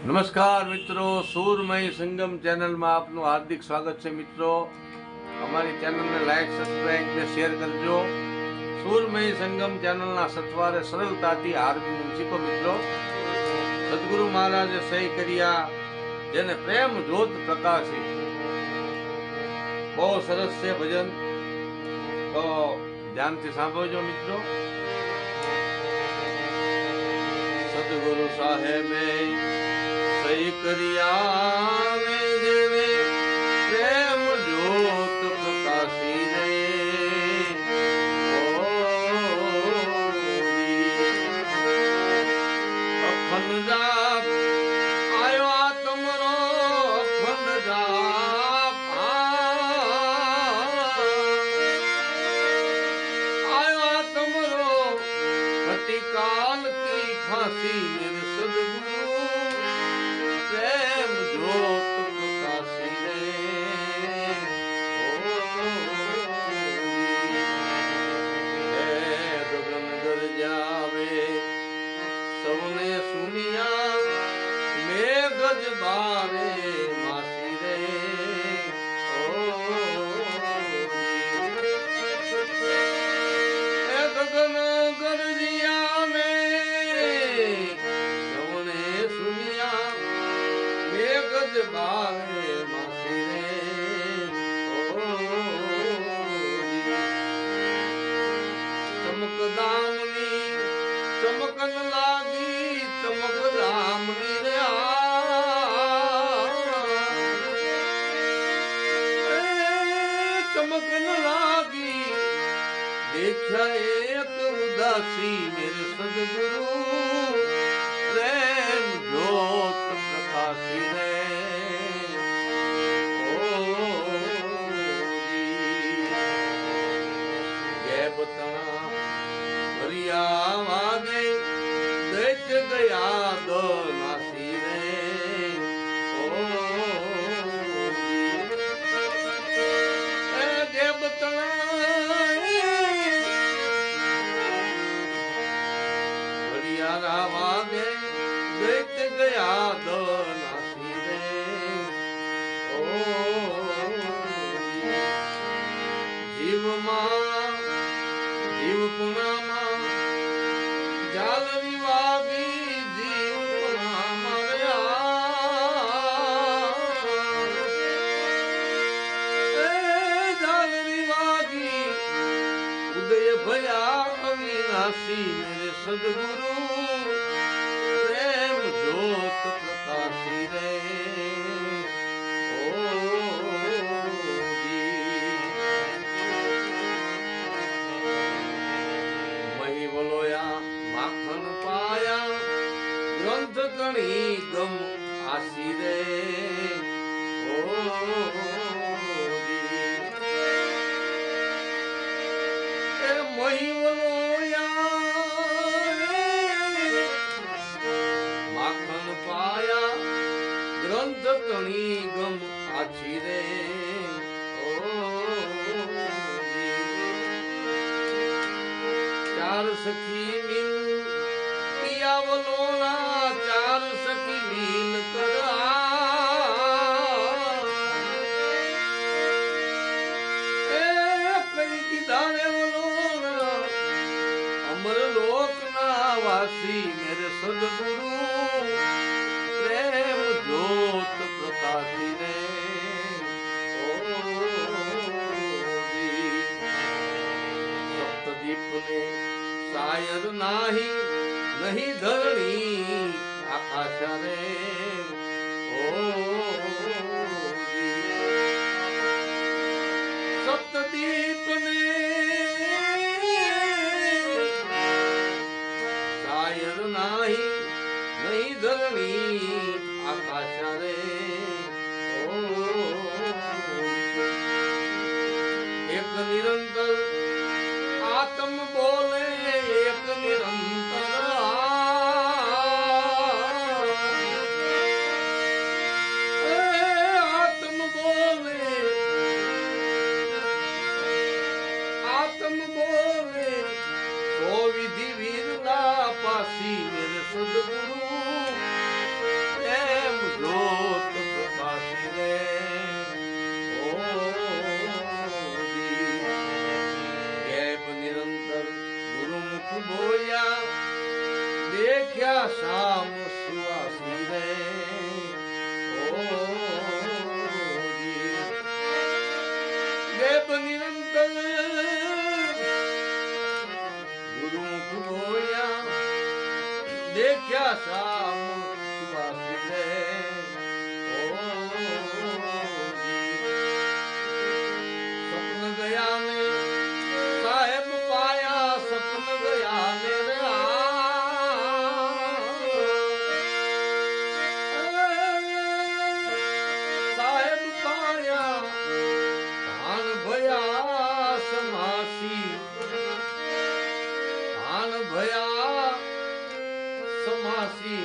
નમસ્કાર મિત્રો, સુરમય સંગમ ચેનલમાં આપનું હાર્દિક સ્વાગત છે મિત્રો. અમારી ચેનલને લાઈક, સબસ્ક્રાઇબ ને શેર કરજો. સુરમય સંગમ ચેનલના સથવારે સરળતાથી હાર્મોનિયમ શીખો મિત્રો. સદગુરુ મહારાજે સહી કર્યા જેને પ્રેમ જ્યોત પ્રકાશી. બહુ સરસ છે ભજન, તો ધ્યાનથી સાંભળજો મિત્રો. સદગુરુ સાહેબે સહી કર્યા જેને પ્રેમ જ્યોત પ્રકાશીને અખંડ જાપ આયો આ તમરો અખંડ જાપ આયો આ તમરો ઘટિકાલ કી ફાંસી મેરે સદગુરુ પ્રેમ જ્યોત પ્રકાશીને ગગન ગરજાવે સૌને સુનિયા મેઘ જ બારે માસી રે ગગન ગરજિયા મે સૌને સુનિયા મેઘ જ બારે માસી રે ચમકદામની ચમકન લાગી ચમકદામની રે ચમકન લાગી દેખ્યા એક ઉદાસી મેરે સદગુરુ પ્રેમ જ્યોત પ્રકાશી રે હરિયા વાગે દૈત ગયા દો નાસી રે હરિયારા વાગે દૈત ગયા દો નાસી રે જીવમાં જીવ પુનામાં જાલવી વાગી જીવ પુનામાં જાલવી વાગી ઉદય ભયા અવિનાશી મેરે સદગુરુ પ્રેમ જ્યોત પ્રકાશી રે માખણ પાયા ગ્રંથ ગણી ગમ આસી રે માખણ પાયા ગ્રંથ ગણી ગમ આછી રે ચાર સખી મિલ પિયાવલોના ચાર સખી મિલ કઈ કીધા રે વલોના અમર લોકના વાસી મેરે સદગુરુ પ્રેમ જ્યોત પ્રકાશી રે સપ્તદીપ ને શાયર નાહી નહીં ધરણી આકાશ રે સપ્તદીપ ને શાયર નાહી નહીં ધરણી આકાશ રે એક નિરંતર આત્મ બોલે એક નિરંતર આત્મ બોલે સો વિધિ વીરલા પાસી મેરે સદગુરુ દેખ્યા શામ સુવાસી રે દેવ નિરંતર ગુરુમુખ બોલ્યા દેખ્યા શામ સુવાસી રે સપન ગયા ને સાહેબ પાયા સપન ગયા ને સાહેબ પાયા ભાન ભયા સમાસી ભાન ભયા સમાસી